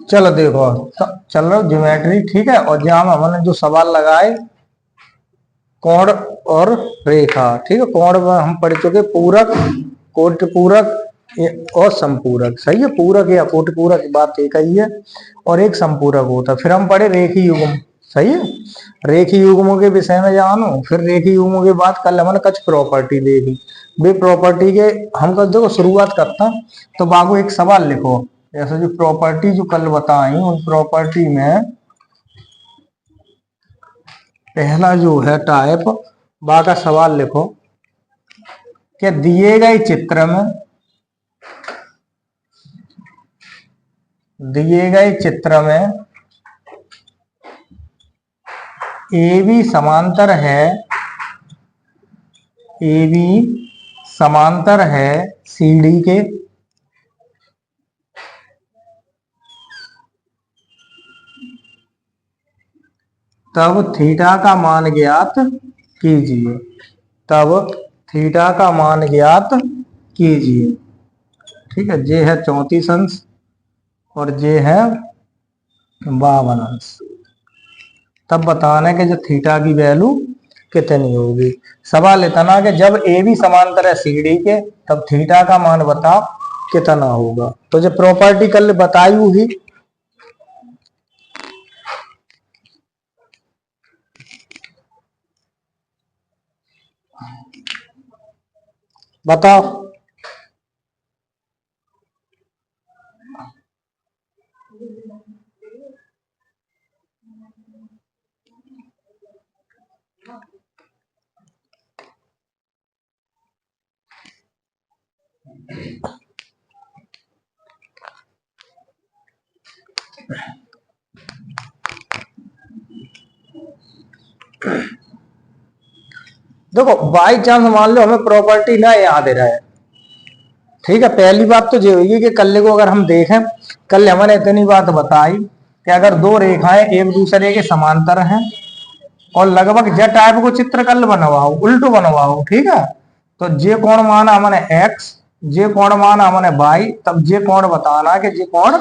चलो देखो, तो चल रहा ज्योमेट्री, ठीक है। और जहां हमने जो सवाल लगाए, कोण और रेखा, ठीक है। कोण में हम पढ़ चुके पूरक, कोट पूरक और संपूरक, सही है। पूरक या कोट पूरक बात एक ही है, और एक संपूरक होता है। फिर हम पढ़े रेखी युग्म, सही है। रेखी युग्मों के विषय में जानो। फिर रेखी युग्मों के बाद कल हमने कुछ प्रॉपर्टी देखी, वे प्रॉपर्टी के हम कल देखो शुरुआत करता। तो बाबू एक सवाल लिखो, जैसे जो प्रॉपर्टी जो कल बताई, उन प्रॉपर्टी में पहला जो है टाइप बा का सवाल लिखो कि दिए गए चित्र में, दिए गए चित्र में ए बी समांतर है, ए बी समांतर है सी डी के, तब थीटा का मान ज्ञात कीजिए, तब थीटा का मान ज्ञात कीजिए, ठीक है। ये है 34 अंश और ये है 52 अंश। तब बताना है कि जो थीटा की वैल्यू कितनी होगी। सवाल इतना कि जब ए बी समांतर है सी डी के, तब थीटा का मान बताओ कितना होगा। तो जो प्रॉपर्टी कल बताई होगी, बताओ। देखो बाई चांस मान लो हमें प्रॉपर्टी ना याद रहे, ठीक है। पहली बात तो ये होगी कि कल को अगर हम देखें, कल हमने इतनी बात बताई कि अगर दो रेखाएं एक दूसरे के समांतर हैं और लगभग ज टाइप को चित्र कल बनवाओ, उल्टो बनवाओ, ठीक है। तो जे कोण माना हमने एक्स, जे कोण माना हमने वाई, तब जे कोण बताना कि जे कोण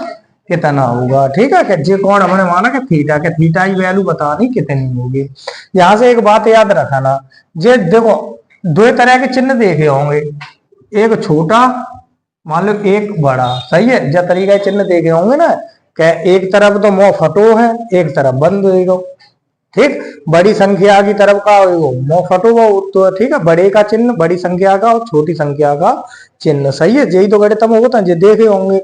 कितना होगा, ठीक है। कि जे कोण हमने माना कि थीटा, के थीटा की वैल्यू बतानी कितनी होगी। यहां से एक बात याद रखना, जे देखो दो तरह के चिन्ह देखे होंगे, एक छोटा मान लो एक बड़ा, सही है। जब तरीका चिन्ह देखे होंगे ना, क्या एक तरफ तो मुंह फटो है, एक तरफ बंद हो, ठीक। बड़ी संख्या की तरफ का मुंह फटो वो तो, ठीक है। बड़े का चिन्ह बड़ी संख्या का और छोटी संख्या का चिन्ह, सही है। यही तो गणित में होता है, ये देखे होंगे।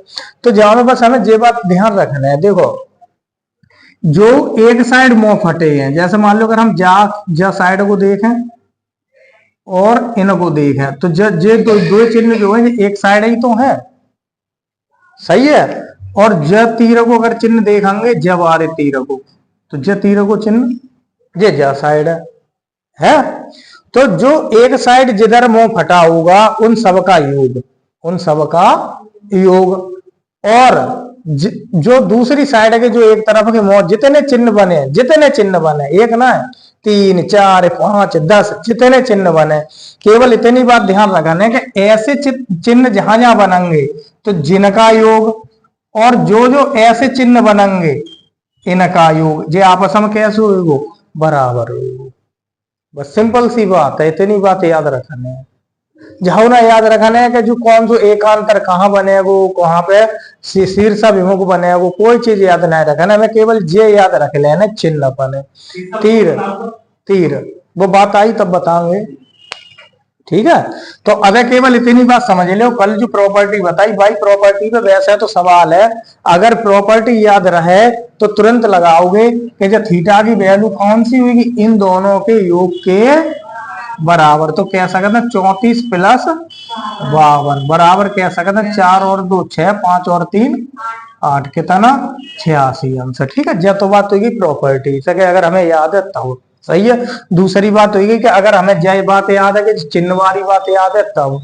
तो जहां में बस हमें ये बात ध्यान रखना है, देखो जो एक साइड मुंह फटे हैं, जैसे मान लो अगर हम जा साइड को देखें और इनको देखें, तो जे दो चिन्ह जो है एक साइड ही तो है, सही है। और जब तीर को अगर चिन्ह देखेंगे, जब आ रहे तीर को, तो जब तीर को चिन्ह ये जा साइड है। तो जो एक साइड जिधर मुंह फटा होगा उन सब का योग, उन सब का योग। और जो दूसरी साइड के जो एक तरफ के मुंह जितने चिन्ह बने, जितने चिन्ह बने, एक ना 3 4 5 10 जितने चिन्ह बने, केवल इतनी बात ध्यान रखना है कि ऐसे चिन्ह जहां जहां बनेंगे तो जिनका योग, और जो जो ऐसे चिन्ह बनेंगे इनका योग, जे आपस में कैसे होगा, बराबर होगा। बस सिंपल सी बात है, इतनी बात याद रखना है। जहां ना याद रखना है कि जो कौन सो एकांतर कहाँ बनेगो, कहाँ पे शीर्ष विमुख बनेगो, कोई चीज याद नहीं रखना, हमें केवल ये याद रख लेना चिन्ह बने। तीर, तीर वो बात आई तब बताएंगे, ठीक है। तो अगर केवल इतनी बात समझ लो, कल जो प्रॉपर्टी बताई भाई, प्रॉपर्टी पे वैसे तो सवाल है, अगर प्रॉपर्टी याद रहे तो तुरंत लगाओगे कि जो थीटा की वैल्यू कौन सी होगी, इन दोनों के योग के बराबर। तो कह सकते हैं 34 प्लस 52 बराबर, कह सकते हैं 4 और 2 6, 5 और 3 8, कितना 86 अंश, ठीक है। जब तो बात होगी प्रॉपर्टी से, अगर हमें याद है तब, सही है। दूसरी बात होगी कि अगर हमें जय बात याद है कि चिन्ह वाली बात याद है तब,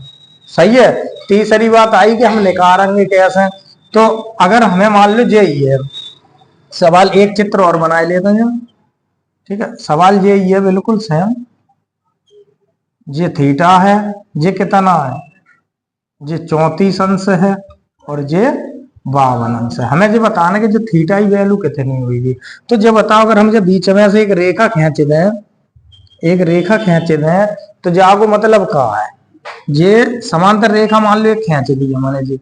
सही है। तीसरी बात आई कि हम निकालेंगे कैसे। तो अगर हमें मान लो यही है सवाल, एक चित्र और बनाए लेते हैं, ठीक है। सवाल यही है बिल्कुल सेम, ये थीटा है, ये कितना है ये 34 अंश है और ये 52 अंश है। हमें जो बताना कि जो थीटा की वैल्यू कितनी हुई। तो जो बताओ, अगर हम जो बीच में से एक रेखा खींच दें, एक रेखा खींच दें, तो जाको मतलब कहा है, ये समांतर रेखा मान लो एक खींच दी हमने जी,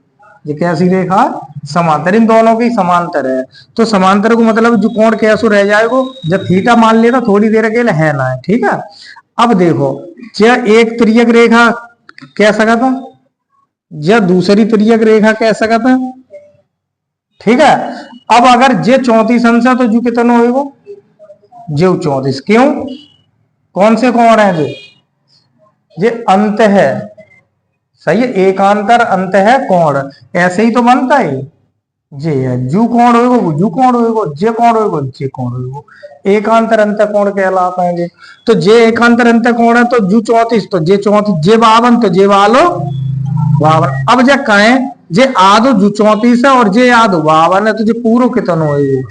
ये कैसी रेखा, समांतर, इन दोनों की समांतर है। तो समांतर को मतलब जो कोण कैसो रह जाएगा, जब थीटा मान लेता थोड़ी देर के लिए है ना है, ठीक है। अब देखो, यह एक तिर्यक रेखा कह सका था, यह दूसरी तिर्यक रेखा कह सका था, ठीक है। अब अगर जे 34 अंश है तो जो कितना होगा, जो 34, क्यों, कौन से कोण है जे अंत है, सही है, एकांतर अंत है कोण, ऐसे ही तो बनता है। जे है जू कोण होगा वो जू कोण होगा, जे कोण होगा जे कोण होगा, एकांतर अंत कोण कहलाता है। तो जे एकांतर अंत कोण है तो जू 34, तो जे 34, जे 52 तो जे वालो 52। अब जे कहें जे आधो जू 34 है और जे आधो 52 है, तो जे पूरो कितना होगा,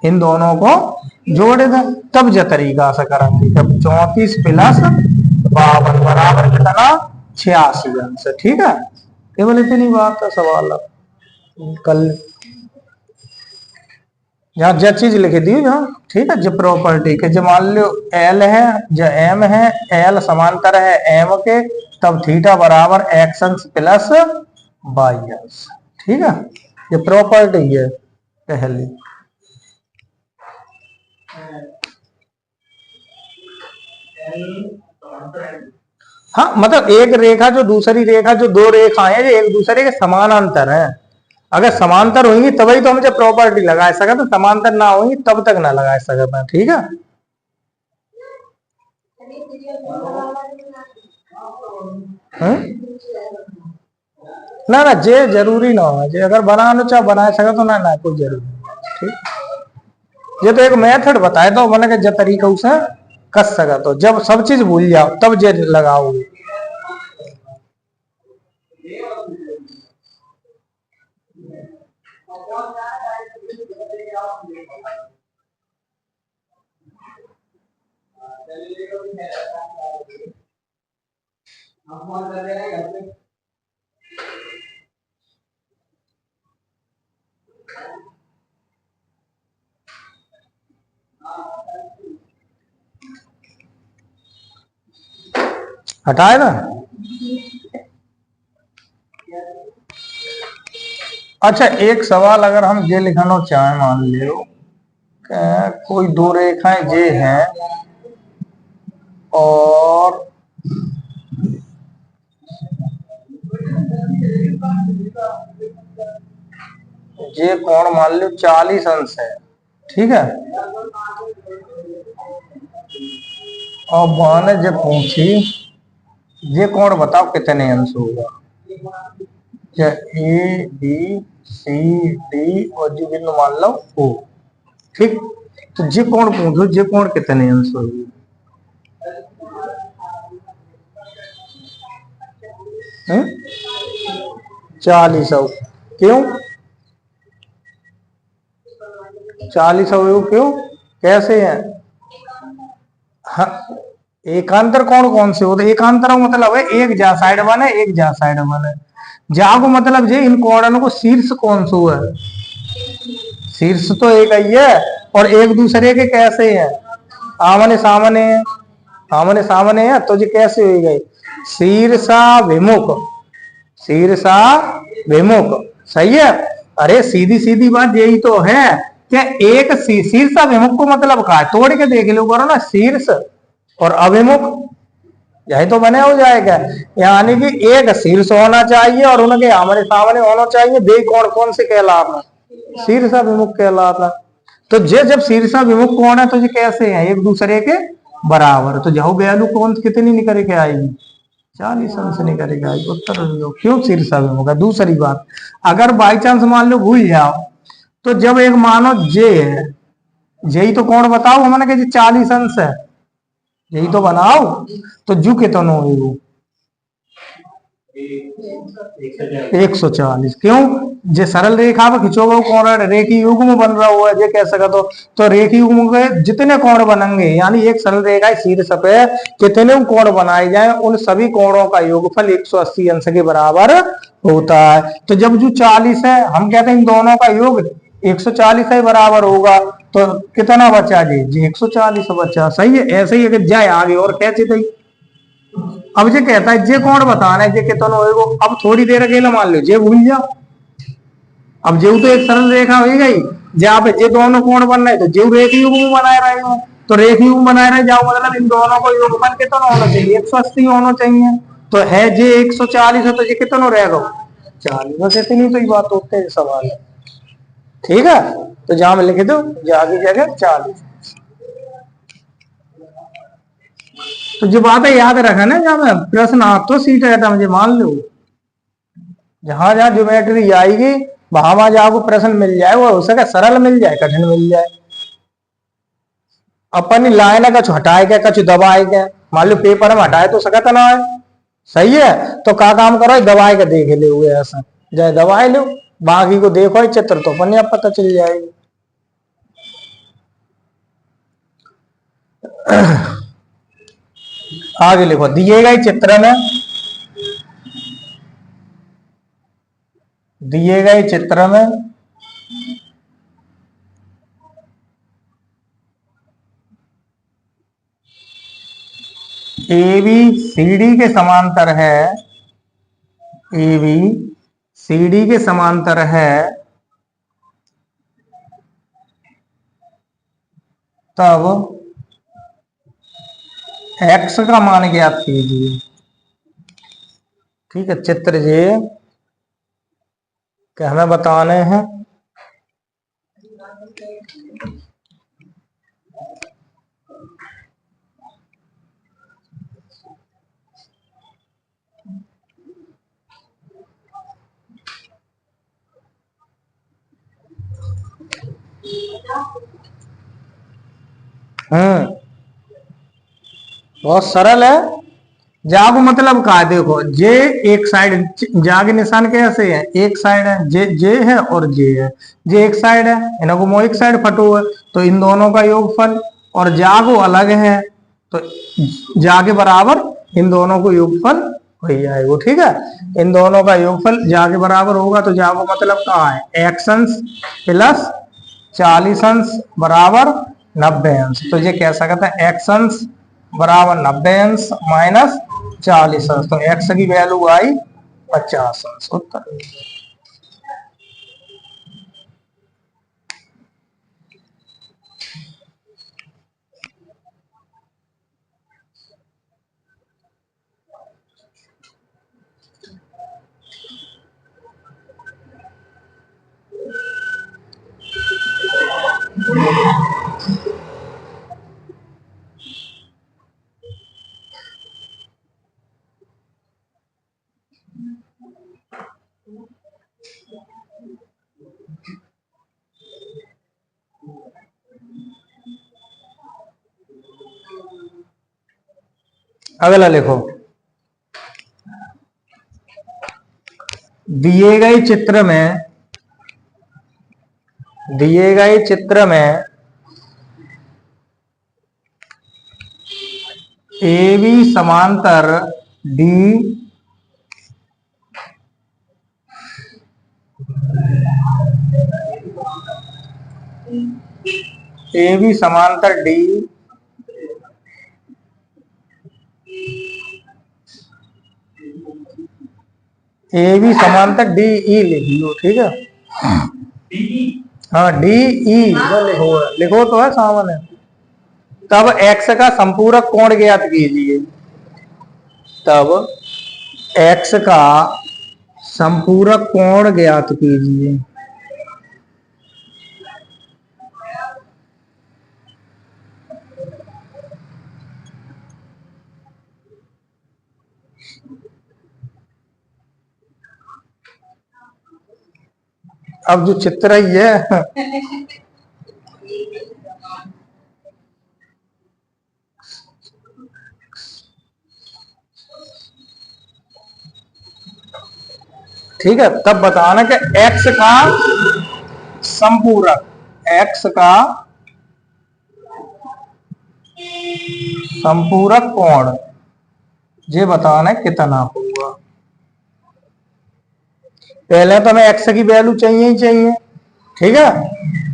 इन दोनों को जोड़े था, तब जो तरीका से करेंगे, जब 34 प्लस 52 बराबर कितना, 86 अंश, ठीक है। केवल इतनी बात है सवाल। कल यहाँ जो चीज लिख दी जहाँ, ठीक है, जो प्रॉपर्टी के, जो मान लो एल है, जो एम है, एल समांतर है एम के, तब थीटा बराबर एक्स अंश प्लस वाई अंश, ठीक है। ये प्रॉपर्टी है पहली। हाँ, मतलब एक रेखा जो दूसरी रेखा, जो दो रेखाएं हैं जो एक दूसरे के समानांतर हैं, अगर समांतर होंगी तभी तो हम जब प्रॉपर्टी लगा सका, तो समांतर ना होंगी तब तक ना लगा सकता, ठीक है। ना ना, जे जरूरी ना हो, जे अगर बनाना चाहे बना सका तो ना ना कोई जरूरी नहीं, ठीक। ये तो एक मेथड बताए तो मैंने के जब तरीका उसे कर सका, तो जब सब चीज भूल जाओ तब जे लगाओगे। हटाए ना। अच्छा, एक सवाल अगर हम ये लिखना चाहे, मान लो कोई दो रेखाएं जे हैं और ये कोण मान लो 40 अंश है, ठीक है। और बहन ने जब पूछी ये कोण बताओ कितने अंश होगा, क्या ए बी सी डी और जो बिंदु मान लो ओ, ठीक। तो जे कोण पूछो, जे कोण कितने अंश होगी, 40 क्यों, 40 क्यों, कैसे है। हाँ, एकांतर कोण कौन से होते, एकांतर मतलब है एक जा साइड बने एक जा साइड बने, जा को मतलब जे इन कोणों को शीर्ष कौन सो है, शीर्ष तो एक ही है, और एक दूसरे के कैसे है, आमने सामने है, आमने सामने है, तो ये कैसे हो गई, शीर्षा विमुख, शीर्षा विमुख, सही है। अरे सीधी सीधी बात यही तो है, क्या एक शीर्षा विमुख को मतलब का तोड़ के देख लो करो ना, शीर्ष और अभिमुख, यही तो बने हो जाएगा। यानी कि एक शीर्ष होना चाहिए और उनके आमने सामने होना चाहिए, बे कौन कौन से कहलाता, शीर्षा विमुख कहलाता। तो जे जब शीर्षा विमुख कौन है तो ये कैसे है, एक दूसरे के बराबर, तो जाओ वैल्यू कौन कितनी निकल के आएगी, 40 अंश निकल के आएगी, उत्तर दो, क्यों शीर्षा विमुख है। दूसरी बात, अगर बाई चांस मान लो भूल जाओ, तो जब एक मानो जे है, जे ही तो कौन बताओ हमने कि 40 अंश है, यही तो बनाओ, तो जू कितना होगी वो 140, क्यों, जे सरल रेखा पर खिंचोगे कोण रेखी युग्म बन रहा हुआ है जे कह सका तो रेखी युग्म के जितने कोण बनेंगे यानी एक सरल रेखा शीर्ष पे कितने कोण बनाए जाए उन सभी कोणों का योगफल 180 अंश के बराबर होता है। तो जब जो 40 है हम कहते हैं इन दोनों का योग 140 है बराबर होगा तो कितना बचा जी 140 बचा। सही है। ऐसे ही अगर जाए आगे और कैसे थे अब जे कहता है जे कौन बताना है जे कितना होएगा। अब थोड़ी देर अकेला मान लो जे भूल जाओ। अब जेव तो एक सरल रेखा हो गई जहाँ पे जे दोनों कोण बन रहे तो जेव रेखी युग्म बनाए रहे हो तो रेखी युग्म बनाए रहे जाओ मतलब इन दोनों को योगफल कितना होना चाहिए 180 होना चाहिए। तो है जे 140 है तो ये कितना रहेगा 40 बस इतनी तो ही बात होते हैं सवाल है। ठीक है तो जहां में लिख दो जागी जगह 40। तो जो बातें याद रखा ना जब प्रश्न आप तो सीट रहता मुझे मान लो जहां जहां ज्योमेट्री आएगी वहां वहां आपको प्रश्न मिल जाए वो हो सके सरल मिल जाए कठिन मिल जाए। अपन लाइन कछु हटाए क्या कछु दबाए क्या मान लो पेपर में हटाए तो सकता ना है। सही है तो का काम करो दबाए के देख ले हुए ऐसा जाए दबाए लो बाकी को देखो चित्र तो अपन आप पता चल जाएगी। आगे लिखो दिए गए चित्र में दिए गए चित्र में ए बी सी डी के समांतर है ए बी सी डी के समांतर है तब एक्स का मान ज्ञात कीजिए। ठीक है चित्र ये क्या हमें बताने हैं। बहुत सरल है। जाग मतलब का देखो जे एक साइड जाग निशान कैसे है एक साइड है जे है और जे है जे एक साइड है इनको मो एक साइड फटो है तो इन दोनों का योगफल और जागो अलग है तो जागे बराबर इन दोनों को योगफल हो जाएगा। ठीक है इन दोनों का योगफल जागे बराबर होगा तो जागो मतलब कहाँ है एक्स अंश प्लस 40 अंश बराबर 90 अंश। तो ये कह सकता है एक्स अंश बराबर 90 अंश माइनस 40 अंश तो एक्स की वैल्यू आई 50 अंश उत्तर। अगला लिखो दिए गए चित्र में दिए गए चित्र में ए बी समांतर डी ए बी समांतर डी ए बी समांतर डी ई लिख लो। ठीक है हाँ डी ई लिखो लिखो तो है सामने। तब एक्स का संपूरक कोण ज्ञात कीजिए। तब एक्स का संपूरक कोण ज्ञात कीजिए। अब जो चित्र ही है ठीक है, तब बताना कि एक्स का संपूरक, एक्स का संपूरक कोण ये बताना है कितना होगा। पहले तो हमें एक्स की वैल्यू चाहिए ही चाहिए, ठीक है।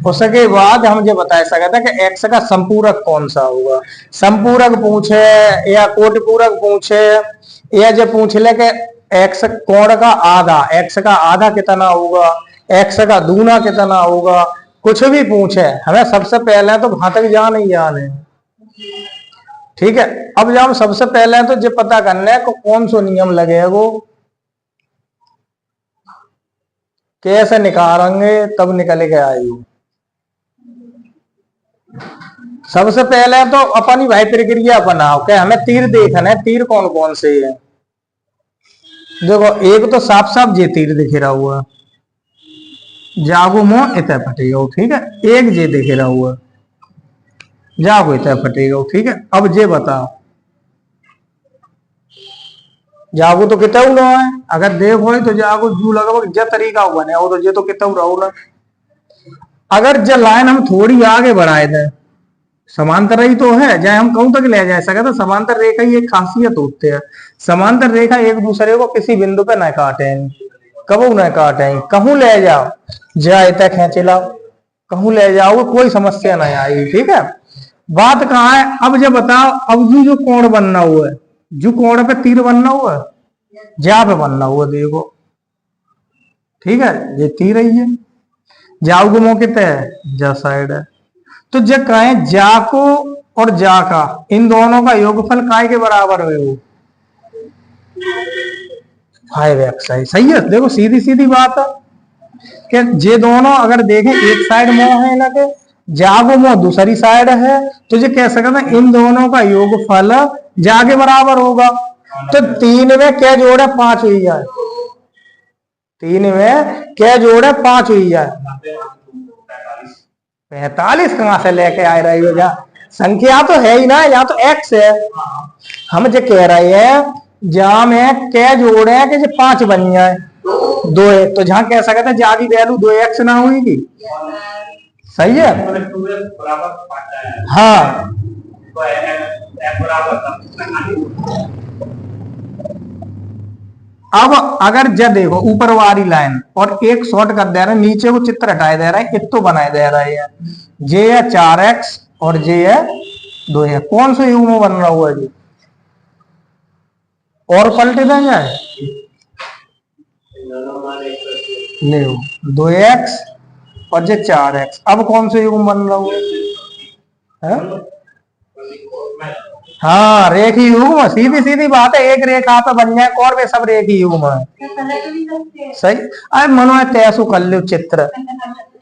उसके बाद हम ये बता सकते हैं कि एक्स का संपूरक कौन सा होगा। संपूरक पूछे या कोटपूरक पूछे या जो पूछ ले कि एक्स कोण का आधा, एक्स का आधा कितना होगा, एक्स का दूना कितना होगा, कुछ भी पूछे हमें सबसे पहले तो वहां तक जान ही जाने, ठीक है। अब जब हम सबसे पहले तो ये पता करना है कि कौन सा नियम लगेगा, कैसे निकालेंगे तब निकल के आएगी। सबसे पहले तो अपनी भाई प्रक्रिया बनाओ कि हमें तीर देखना है, तीर कौन कौन से है। देखो एक तो साफ साफ जे तीर दिख रहा हुआ, जागो मो इत फटेगा, ठीक है। एक जे दिख रहा हुआ, जागो इत फटेगा, ठीक है। अब जे बताओ जागो तो कितना है, अगर देखो तो जागो जू लगभग जो तरीका बने हो तो ये तो कितना रहो ना। अगर जो लाइन हम थोड़ी आगे बढ़ाए दें, समांतर ही तो है, चाहे हम कहूं तक ले जा सके तो समांतर रेखा की एक खासियत होती है, समांतर रेखा एक दूसरे को किसी बिंदु पे न काटे, कबू न काटे, कहूं ले जाओ जाए तक खींचे लाओ, कहूं ले जाओ कोई समस्या नहीं आएगी, ठीक है। बात कहाँ है, अब जब बताओ अब जो कोण बनना हुआ है, जो कोण पे तीर बनना हुआ है, जा पे बनना हुआ देखो, ठीक है। ये तीर ही है, जाओ गुमो कितने है, जा साइड है, तो जब कहें जा को और जा का इन दोनों का योगफल काय के बराबर है, वो 5x है, सही है। देखो सीधी सीधी बात है कि ये दोनों अगर देखें एक साइड मोह है ना के जागो मोह दूसरी साइड है, तो ये कह सकते हैं इन दोनों का योगफल जा के बराबर होगा। तो 3 में क्या जोड़े 5 हुई जाए, 3 में क्या जोड़े 5 हुई जाए, 45 कहां से लेके आए रही हो, जहाँ संख्या तो है ही ना, यहाँ तो x है। हम जो कह रहे हैं जहां में क्या जोड़े हैं कि जो 5 बन जाए, 2 है, तो जहां कह सकते हैं जा की वैल्यू 2x ना हुई, सही है। हाँ अब अगर जब देखो ऊपर वाली लाइन और एक शॉर्ट कर दे रहे हैं, नीचे को चित्र हटाए दे रहे हैं, एक तो बनाए दे रहे हैं, जे है 4x और जे है 2 है, कौन सा युग्म बन रहा हुआ है जी, और पलटे दें जाए ले 2x और जे 4x, अब कौन सा युग्म बन रहा हुआ है, हाँ रेखी युग्म, सीधी सीधी बात है, एक रेखा पे बन जाए और वे सब रेखी युग्म है, सही। अरे मनो तैसो कर लो चित्र,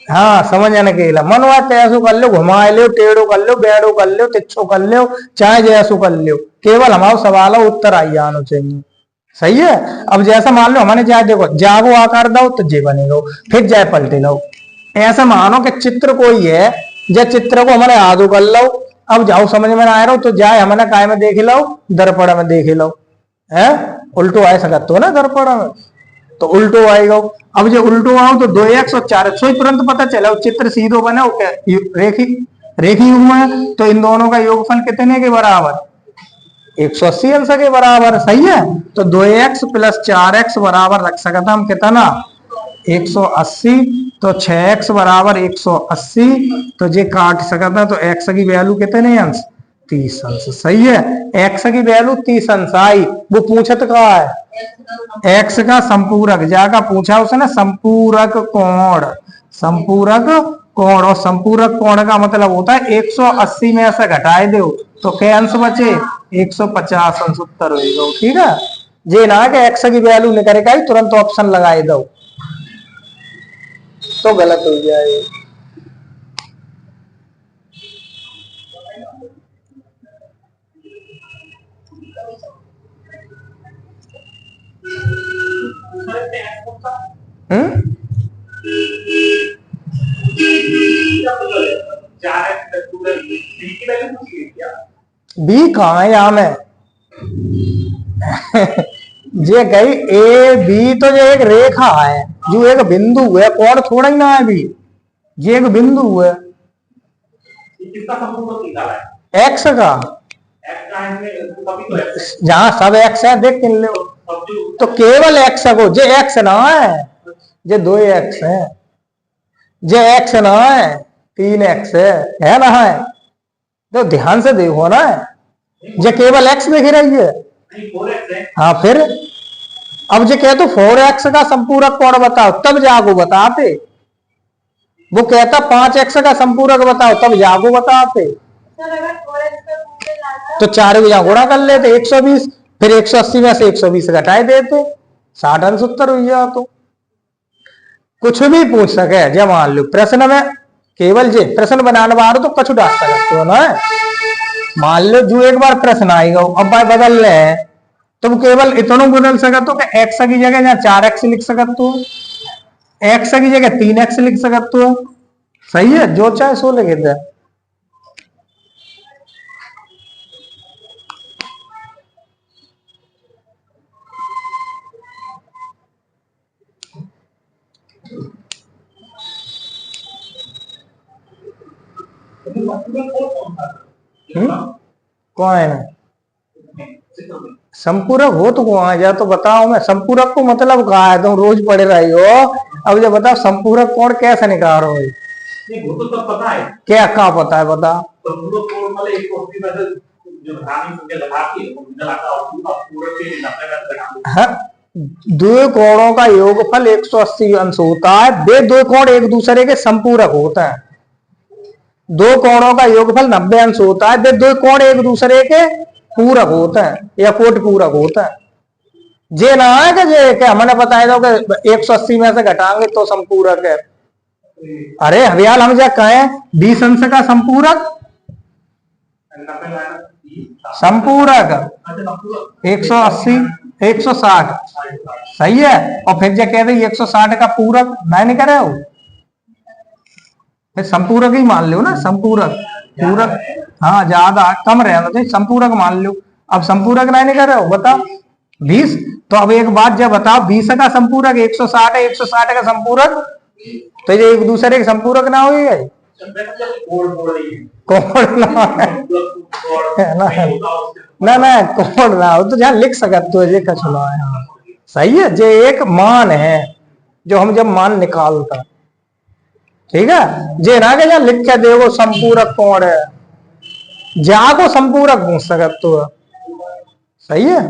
हाँ समझने के लिए मनो तैसो कर लो, घुमाए लो, टेढ़ो कर लो, बेड़ो कर लो, तिच्छो कर लो, चाहे जैसो कर लो, केवल हमारा सवाल उत्तर आई जाना चाहिए, सही है। अब जैसा मान लो हमने जाए देखो जागो आकार दो तो जे बनेगा, फिर जाए पलटे लो, ऐसा मानो कि चित्र कोई है, जब चित्र को हमने आधो कर लो, अब जाओ समझ में ना आ रहा हो तो जाए हमने काय में देख लो, दर्पण में देख लो, है उल्टो आए सकते हो ना दर्पण में, तो उल्टो आएगा। अब जो उल्टो आओ तो 2x और 4x तुरंत पता चला चित्र सीधो बना हो क्या, रेखी रेखी युग्म है, तो इन दोनों का योगफल कितने के बराबर, 180 अंश के बराबर, सही है। तो 2x + 4x बराबर रख सकता हम कितना 180, तो 6x बराबर 180, तो ये काट सकता, तो x की वैल्यू कितने अंश 30 अंश, सही है। x की वैल्यू 30 अंश आई, वो पूछत कहा है x का संपूरक, जाकर पूछा उसने संपूरक कोण, संपूरक कोण, और संपूरक कोण का मतलब होता है 180 में से घटाए दो तो क्या अंश बचे 150 अंश, उत्तर होगा, ठीक है। ये ना कि x की वैल्यू निकल के तुरंत ऑप्शन लगाए दो तो गलत हो जाए। बी कहाँ है यहाँ में जे कही ए बी तो ये एक रेखा है, जो एक बिंदु है, कोण थोड़ा ही ना है भी, ये एक बिंदु है। किसका संपूर्ण निकाला है एक्स का, जहां सब एक्स है देख किन ले, तो केवल एक्स को, जे एक्स ना है, जे दो एक्स है, जे एक्स ना है, 3x है ना है, तो ध्यान से देखो ना, जे केवल एक्स दिख रही है। हाँ फिर अब जो कहते 4x का संपूरक कोण बताओ, तब जागो बताते। वो कहता 5x का संपूरक बताओ, तब जागो बताते। तो 4 को गुणा कर लेते 120, फिर 180 में से 120 घटाए देते, 60 अंश उत्तर हुई जा। तो कुछ भी पूछ सके, जब मान लो प्रश्न में केवल जे प्रश्न बनाने वाले तो कछु डाल सकते हो ना। मान लो जो एक बार प्रश्न आएगा, अब भाई बदल रहे हैं, तुम केवल इतना बदल सकते हो कि एक्स की जगह जहाँ 4x लिख सकते हो, एक्स की जगह 3x लिख सकते हो। सही है, जो चाहे सो लिख दे। कौन है संपूरक हो तो कौन है, या तो बताओ। मैं संपूरक को मतलब कहा है, तुम रोज पढ़े रही हो। अब ये बताओ संपूरक कोण कैसे निकाल रहे हो? वो तो सब पता है। क्या कहाँ पता है, बता। संपूरक कोण वाले एक कोटि में से जो धानी संख्या लगा के वो लगाता और पूरक के 90 में लगा। हाँ, दो कोणों का योगफल 180 अंश होता है। वे दो कोण एक दूसरे के संपूरक होता है। दो कोणों का योगफल 90 अंश होता है। वे दो कोण एक दूसरे के पूरक होता है या कोट पूरक होता है। जे ना है कि जे के हमने बताया था कि 180 में से घटाएंगे तो संपूरक है। अरे हरियाल हम जब कहें 20 अंश का संपूरक, संपूरक 180 160 सही है। और फिर जब कहते 160 का पूरक नहीं करे हो, फिर संपूरक ही मान लो ना। संपूरक पूरक, हाँ ज्यादा कम रहना चाहिए, संपूरक मान लो। अब संपूरक नहीं कर रहे हो, बताओ 20। तो अब एक बात जब बताओ, 20 का संपूरक 160 है, 160 का संपूरक, तो ये एक दूसरे के संपूरक ना हो गए। कोण ना ना कोण ना हो तो जहाँ लिख सकते तो ये कछुआ है। हाँ सही है, जे एक मान है जो हम जब मान निकालता, ठीक है। जे ना के जहाँ लिख के देखो संपूरक कोण है, जाको संपूरक पूछ सकते तो सही है।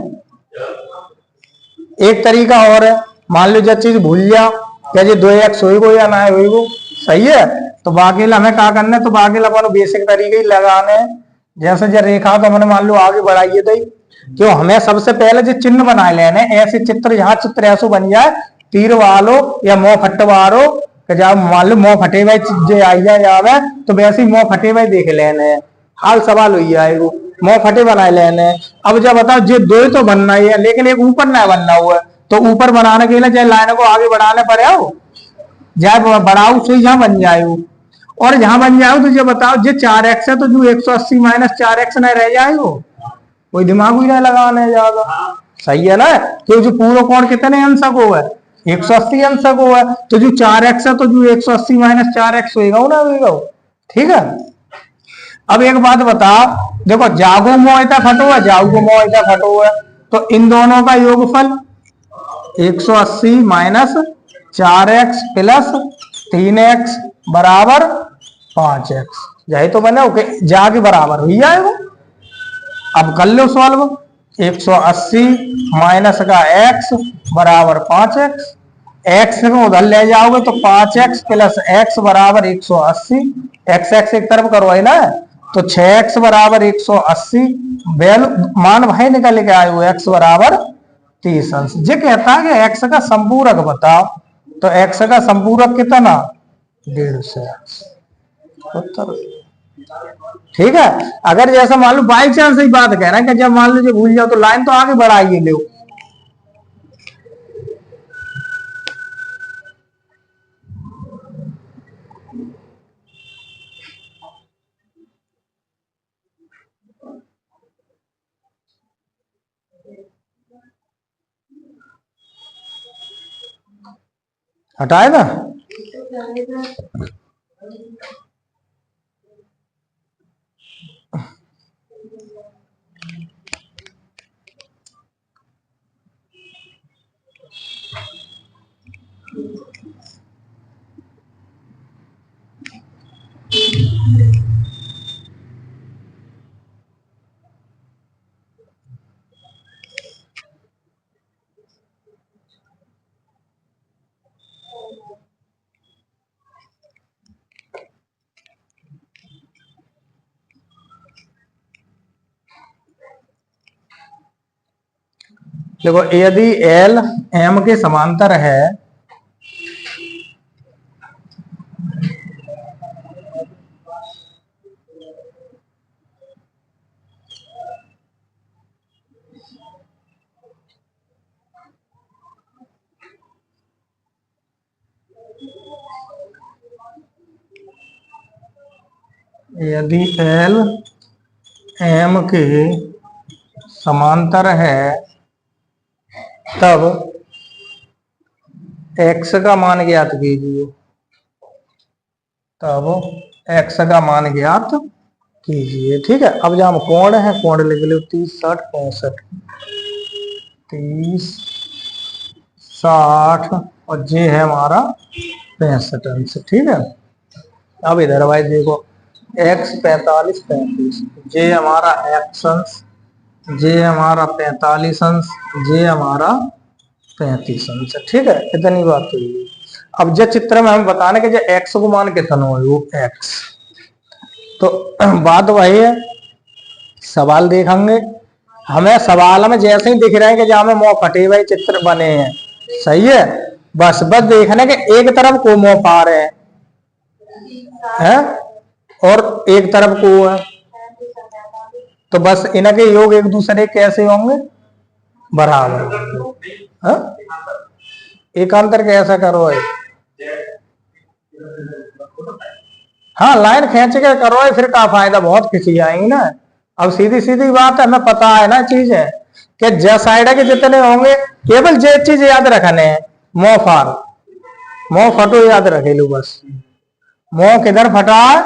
एक तरीका और है, मान लो जब चीज भूल जाओ, क्या ये 2x होएगो या ना होएगो, सही है। तो बाकी हमें क्या करना है, तो बाकी अपन बेसिक तरीके ही लगाने हैं। जैसे जो रेखा तो हमने मान लो आगे बढ़ाइए थे, क्यों हमें सबसे पहले जो चिन्ह बनाए लेने, ऐसे चित्र यहाँ चित्र ऐसा बन जाए, तीर वालो या मोह फट वालो, जब मान लो मोह फटे हुए जो आई जाए तो वैसे ही मोह फटे हुए देख लेने। हाल सवाल हुई आएगो, मोह फटे बनाए लेने। अब जब बताओ जो दो तो बनना ही है, लेकिन एक ऊपर ना बनना हुआ है, तो ऊपर बनाने के लिए चाहे लाइन को आगे बढ़ाने पड़े हो, जाए बढ़ाओ सही जहां बन जाए। और जहां बन जाओ तो जो बताओ जो 4x है, तो जो 180 माइनस 4x नहीं रह जाए, कोई दिमाग ही नहीं लगाने ज्यादा। सही है ना, क्योंकि जो पूरा कोण कितने अंशक हो है, 180 अंशक हो है। तो जो 4x है, तो जो 180 माइनस 4x होगा ना होगा, ठीक है। अब एक बात बता, देखो जागो मोहिता फटो है, जागो मोहिता फटो है, तो इन दोनों का योगफल 180 माइनस 4x प्लस 3x बराबर 5x, यही तो बने ओके, जा के बराबर हुई जाएगा। अब कर लो सॉल्व, 180 माइनस का x बराबर 5x, x को उधर ले जाओगे तो 5x प्लस x बराबर 180, x x एक तरफ करो है ना, तो 6x बराबर 180, वैल्यू मान भाई निकल के आए हो x बराबर 30 अंश। ये कहता है कि x का संपूरक बताओ, तो x का संपूरक कितना, 150 उत्तर। ठीक है। अगर जैसा मान लो बाई चांस ही बात कह रहा है कि जब मान लो भूल जाओ, तो लाइन तो आगे बढ़ाइए लो। हटाए ना। देखो यदि एल एम के समांतर है यदि एल एम के समांतर है तब एक्स का मान ज्ञात कीजिए। तब एक्स का मान ज्ञात कीजिए। ठीक है, अब जहां कोण है कोण लिख लो 30 60 65 30 60 और जे है हमारा 65 अंश। ठीक है, अब इधर भाई देखो x 45 35 जे हमारा x अंश, जे हमारा 45 अंश, जे हमारा 35 अंश। ठीक है, इतनी बात तो ये। अब जो चित्र में हम बताने के जो x को मान कितना है वो x, तो बात वही है। सवाल देखेंगे हमें, सवाल में जैसे ही दिख रहे हैं कि जहां में मुंह फटे हुए चित्र बने हैं, सही है, बस देखने के एक तरफ को मुंह पा रहे हैं और एक तरफ को है, तो बस इनके योग एक दूसरे कैसे होंगे, बराबर। एकांतर कैसा करो है, हाँ लाइन खींच के करो है, फिर का फायदा, बहुत खिंची आएंगी ना। अब सीधी सीधी बात है, हमें पता है ना चीज है कि ज साइड के जितने होंगे केवल जे चीज याद रखने हैं, मोह फार मोह फटो याद रखे लो बस। मोह किधर फटा है,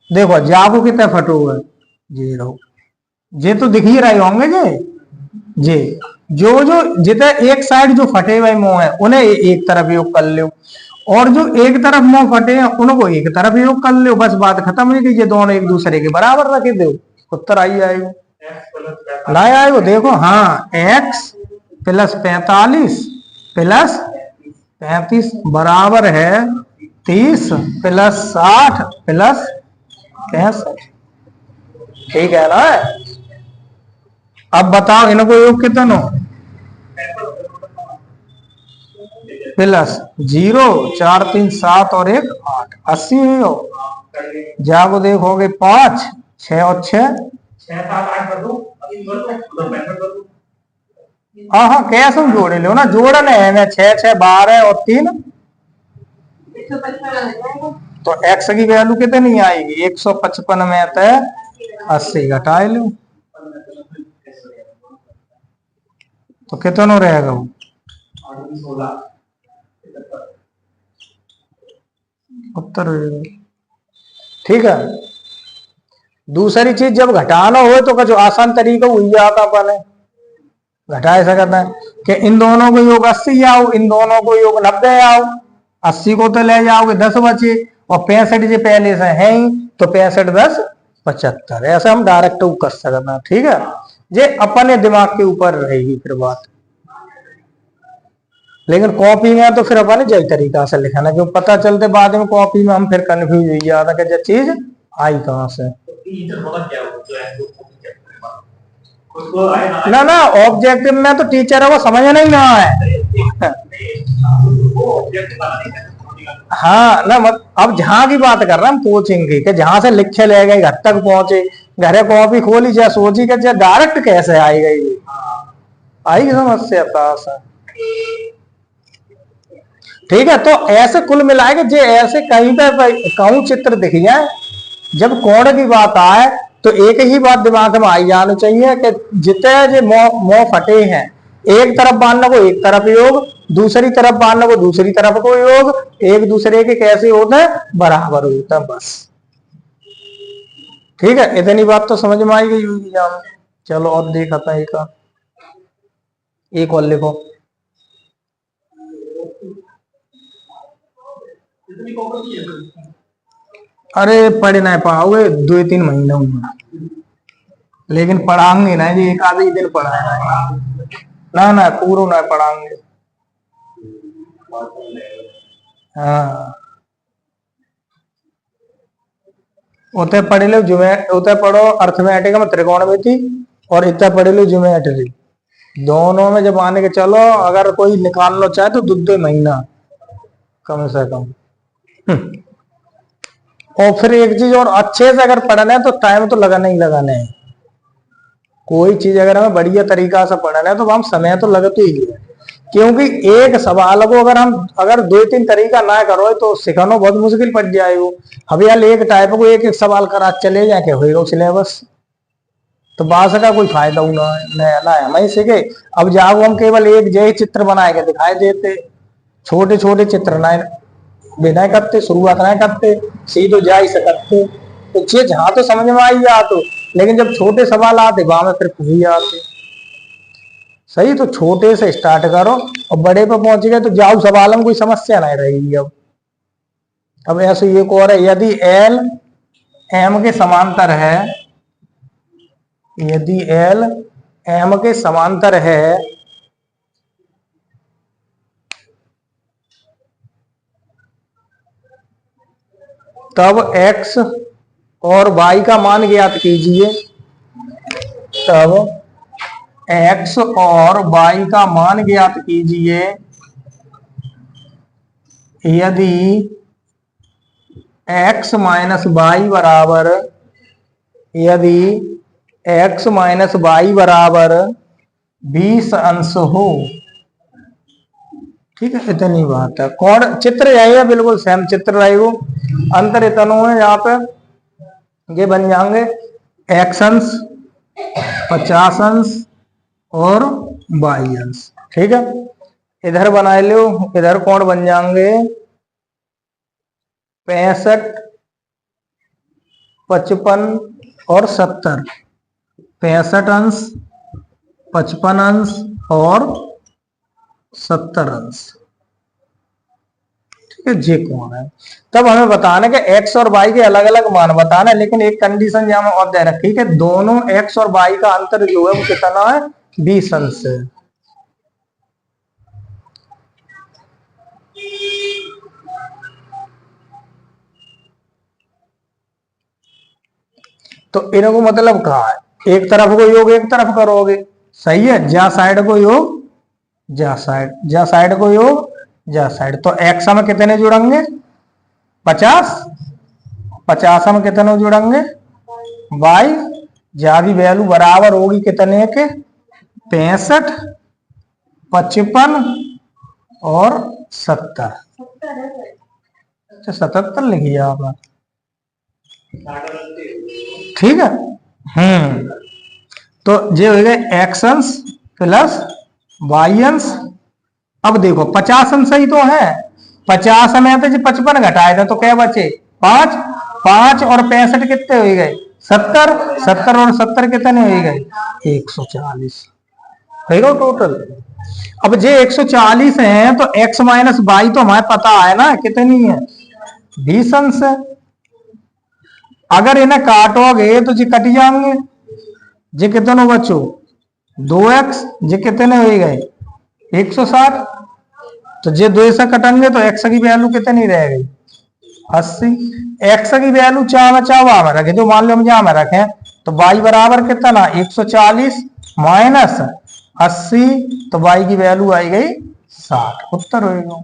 देखो जागो कितने फटो है, जे रहो जे तो दिख ही रहे होंगे जे जो जो जितने एक साइड जो फटे हुए मुंह है उन्हें एक तरफ योग कर लो, और जो एक तरफ मुंह फटे हैं उनको एक तरफ योग कर लो, बस बात खत्म नहीं कीजिए, दोनों एक दूसरे के बराबर रखे दो, उत्तर आई आएगा ना आएगा। देखो हाँ x प्लस 45 प्लस 35 बराबर है 30 प्लस 60 प्लस 65। ठीक है ना। अब बताओ इनको योग कितना, प्लस 0 4 3 7 और 1 8 80 है हो। जागो देखोगे 5 6 और 6 हाँ हाँ कैसे जोड़े लो ना, जोड़ने है 6 6 12 और 3 तो x की वैल्यू कितनी आएगी 155 में तो 80 घटाए लो तो कितना रहेगा वो, उत्तर। ठीक है, दूसरी चीज जब घटाना हो तो कुछ आसान तरीका हुई जाता अपन घटा ऐसा करना है कि इन दोनों को योग 80 आओ, इन दोनों को योग 90 आओ, 80 को तो ले जाओगे 10 बचे और 65 जो पहले से है ही तो 65 10 75 ऐसे हम डायरेक्ट कर सकते। ठीक है, ये अपने दिमाग के ऊपर रहेगी फिर बात, लेकिन कॉपी में तो फिर अपन जय तरीका से लिखाना, क्यों पता चलते बाद में कॉपी में हम फिर कंफ्यूज हो जाता कि जो चीज आई कहां से। ना ना ऑब्जेक्टिव में तो टीचर है वो समझ नहीं रहा है हाँ ना अब जहां की बात कर रहे हैं हम कोचिंग की, कि जहां से लिखे ले गए घर तक पहुंचे, घरे कॉपी खोली जा सोची कि डायरेक्ट कैसे आई गई, आई समस्या पास। ठीक है, तो ऐसे कुल मिलाएंगे जो ऐसे कहीं पे कहूं चित्र दिख जाए, जब कोण की बात आए तो एक ही बात दिमाग में आई जानी चाहिए कि जितने जो मोह फटे हैं एक तरफ बांधने को एक तरफ योग दूसरी तरफ मान लो दूसरी तरफ को योग, एक दूसरे के कैसे होते हैं, बराबर होता है बस। ठीक है, इतनी बात तो समझ में आई गई होगी एग्जाम में। चलो और देखा था एक और लिखो। इतनी कॉपी है तो अरे पढ़ नहीं पाओगे 2-3 महीनों में, लेकिन पढ़ाएंगे ना जी, एक आधे ही दिन पढ़ाएंगे ना पूरा ना पढ़ाएंगे। हाँ उतने पढ़े लो उतने पढ़ो अर्थमेटिक में त्रिकोणमिति, और इतना पढ़े लो ज्योमेट्री। दोनों में जब आने के चलो, अगर कोई निकाल लो चाहे तो 2 महीना कम से कम। और फिर एक चीज और, अच्छे से अगर पढ़ना है तो टाइम तो लगाना ही लगाना है। कोई चीज अगर हमें बढ़िया तरीका से पढ़ना है तो हम समय तो लगते ही है, क्योंकि एक सवाल को अगर 2-3 तरीका ना करो तो सिखाना बहुत मुश्किल पड़ जाएगा। अब यार एक टाइप को एक सवाल करा चले जाए क्या होगा सिलेबस, तो बात का कोई फायदा ना है हमें सीखे। अब जाओ हम केवल एक जय चित्र बना के दिखाई देते, छोटे छोटे चित्र ना बिना करते, शुरुआत ना करते, सीधो जा ही सकते तो चीज हाँ तो समझ में आई जा तो, लेकिन जब छोटे सवाल आते वहां में फिर फंसी जाते। सही, तो छोटे से स्टार्ट करो और बड़े पे पहुंच गए तो जाओ सवाल में कोई समस्या नहीं रहेगी। अब ऐसे ये और है, यदि एल एम के समांतर है, यदि एल एम के समांतर है तब x और y का मान ज्ञात कीजिए। तब x और y का मान ज्ञात कीजिए यदि x माइनस वाई बराबर, यदि x माइनस वाई बराबर 20 अंश हो। ठीक है, इतनी बात है। कौन चित्र यही है, बिल्कुल सेम चित्र रहेगा, अंतर इतना है यहाँ पे ये बन जाएंगे x अंश 50 अंश और y अंश। ठीक है, इधर बना लो, इधर कौन बन जाएंगे 65, 55 और 70, 65 अंश, 55 अंश और 70 अंश। ठीक है, जे कौन है। तब हमें बताना कि x और y के अलग अलग मान बताना है, लेकिन एक कंडीशन यहाँ में और दे रखी है कि दोनों x और y का अंतर जो है वो कितना है, 20 अंश है। तो इनको मतलब कहा है, एक तरफ को योग एक तरफ करोगे, सही है, जा साइड को योग जा साइड, जा साइड को योग जा साइड। तो एक्स में कितने जुड़ेंगे 50, 50 में कितने जुड़ेंगे वाई, जा भी वैल्यू बराबर होगी कितने के 65, 55 और 70। अच्छा 77 लिखिए आपने, ठीक है। तो ये हो गए एक्स अंश प्लस वाई अंश। अब देखो 50 अंश ही तो है, 50 में तो 55 घटाए थे तो क्या बचे 5, 5 और 65 कितने हो गए 70, 70 और 70 कितने हो गए 140 हो टोटल। अब जे 140 है तो x माइनस वाई तो हमें पता है ना कितनी है 20 अंश है। अगर इन्हें काटोगे तो जी कट जाएंगे, जी कितने बच्चों 2x, जी कितने हो गए 160। तो जे 2 से कटेंगे तो x की वैल्यू कितनी रह गई 80। x की वैल्यू चावा में रखे, जो मान लो हम यहाँ में रखें तो y बराबर कितना 140 माइनस 80, तो y की वैल्यू आई गई 60, उत्तर होगा।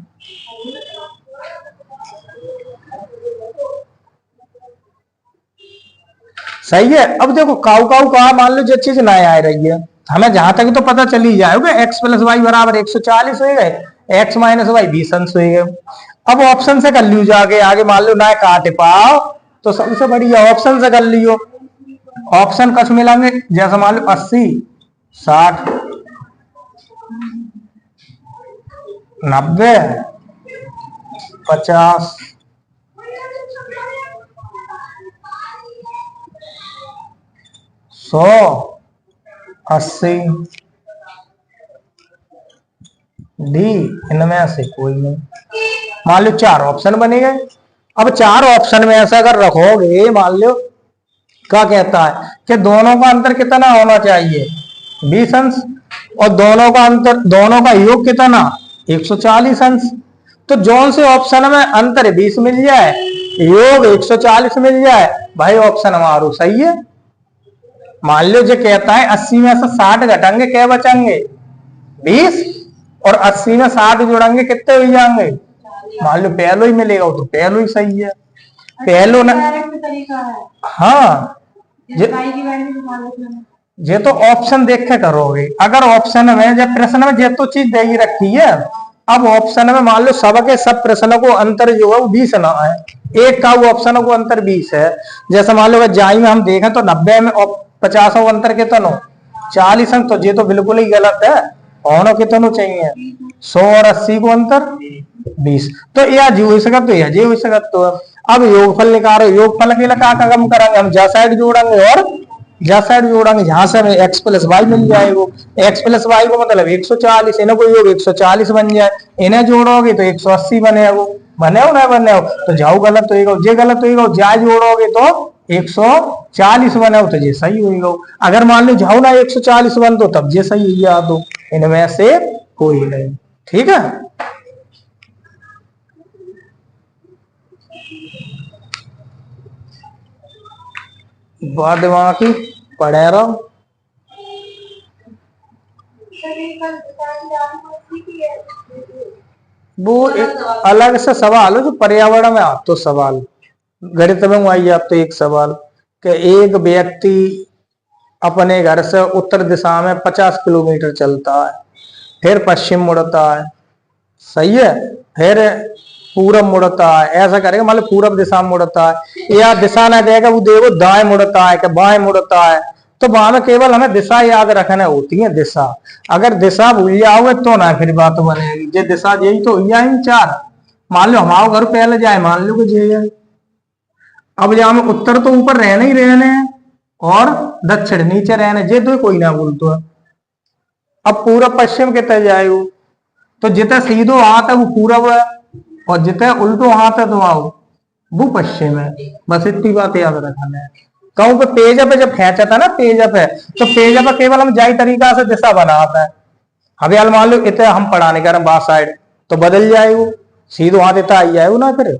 सही है। अब देखो काऊ काऊ कहा मान लो जो चीज नए आ रही है, हमें जहां तक तो पता चली जाएगा x प्लस वाई बराबर 140 हो गए, x माइनस वाई 20 अंश हो गए। अब ऑप्शन से कर लियो जाके आगे, मान लो ना काट पाओ तो सबसे बढ़िया ऑप्शन से कर लियो। ऑप्शन कछ मिलेंगे जैसे मान लो 80, 60, 90, 50, 100, 80, डी। इनमें से कोई नहीं। मान लो 4 ऑप्शन बने गए। अब 4 ऑप्शन में ऐसा अगर रखोगे, मान लो क्या कहता है कि दोनों का अंतर कितना होना चाहिए, 20 अंश, और दोनों का अंतर, दोनों का योग कितना, 140 अंश। तो जौन से ऑप्शन में अंतर 20 मिल जाए, योग 140 मिल जाए, भाई ऑप्शन हमारा सही है। मान लो जो कहता है 80 में से 60 घटाएंगे क्या बचेंगे, 20, और 80 में 60 जोड़ेंगे कितने हो जाएंगे, मान लो पहलो ही मिलेगा तो पहलो ही सही है। पहलो ना, हाँ ये तो ऑप्शन देख के करोगे। अगर ऑप्शन में जब प्रश्न में ये तो चीज दे रखी है, अब ऑप्शन में मान लो सबके सब प्रश्नों को अंतर जो है वो 20 ना है, एक का वो ऑप्शन को अंतर 20 है। जैसे मान लो जाई में हम देखें तो 90 में 50 अंतर कितनो 40 अंक, तो ये तो बिल्कुल ही गलत है। होना कितनो चाहिए 100 और 80 को अंतर 20। तो यह जी हो सकता, तो यह जी हो सकता। तो अब योगफल निकालो, योगफल के लिए क्या कम करेंगे हम, जा साइड जोड़ेंगे और जा साइड जोड़ेंगे, जहां से हमें x प्लस वाई मिल जाएगा। x प्लस वाई को मतलब 140, इन्हें कोई योग 140 बन जाए, इन्हें जोड़ोगे तो 180 बनेगा, बने हो ना बने हो, तो जाओ गलत होगा, जे गलत होगा, जा जोड़ोगे तो 140 बने हो तो ये सही होगा। अगर मान लो जाओ ना 140 बन दो तब ये सही हो गया, तो इनमें से कोई नहीं। ठीक है, बाद बाकी पढ़े रहो। वो एक अलग से सवाल है जो पर्यावरण में आप तो सवाल गणित में आई आप तो एक सवाल कि एक व्यक्ति अपने घर से उत्तर दिशा में 50 किलोमीटर चलता है, फिर पश्चिम मुड़ता है, सही है, फिर पूरब मुड़ता है, ऐसा करेगा, मतलब पूरब दिशा में मुड़ता है, या दिशा ना देगा वो देखो दाएं मुड़ता है कि बाएं मुड़ता है। तो वहां में केवल हमें दिशा याद रखना होती है, दिशा। अगर दिशा भूल जाओगे तो ना फिर बात बनेगी। जे दिशा यही तो हुई है 4। मान लो हमारा घर पहले जाए, मान लो कि जे अब जहाँ में उत्तर तो ऊपर रहने ही रहने हैं और दक्षिण नीचे रहने, जे तो कोई ना बोलतो है। अब पूरब पश्चिम कितने जाएगा, तो जितना सीधो हाथ है वो पूरब है, और जितना उल्टो हाथ है तो आओ वो पश्चिम है। बस इतनी बात याद रखना है। कहूं पे पेज पे जब खेचा था ना, पेज पे, तो पेज पे केवल हम जाई तरीका से दिशा बनाता है। अभी हाल मान लो इतने हम पढ़ाने का बा साइड तो बदल जाएगा, सीधो हाथ इतना आई जाएगा ना फिर,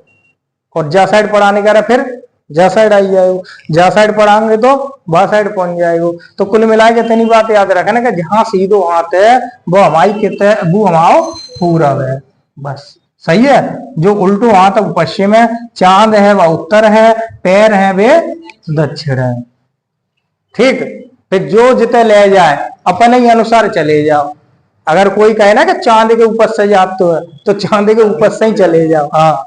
और जा साइड पढ़ाने का फिर जा साइड आई जाएगा, जा साइड पढ़ाएंगे तो बा साइड पहुंच जाएगा। तो कुल मिला के इतनी बात याद रखना कि जहां सीधो हाथ है वो हमारी कितने, वो हमारा पूरब है, बस सही है। जो उल्टो हाथ है वो पश्चिम है, चांद है वह उत्तर है, पैर है वे दक्षिण है। ठीक, फिर जो जिते ले जाए अपने ही अनुसार चले जाओ। अगर कोई कहे ना कि चांद के ऊपर से जाते हो तो चांद के ऊपर से ही चले जाओ। हाँ,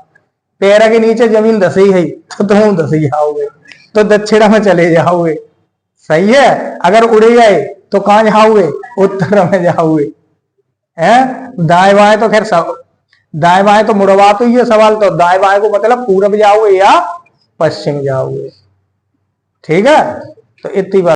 पैर के नीचे जमीन धसी है तो तुम धसी जाओगे, तो दक्षिण में चले जाओगे, सही है। अगर उड़े गए तो कहां जाओगे, उत्तर में जाओगे। है दाएं बाएं तो खैर सब, दाएं बाएं तो मुड़वा तो ये सवाल, तो दाएं बाएं को मतलब पूरब जाओगे या पश्चिम जाओगे। ठीक है, तो इतनी बात।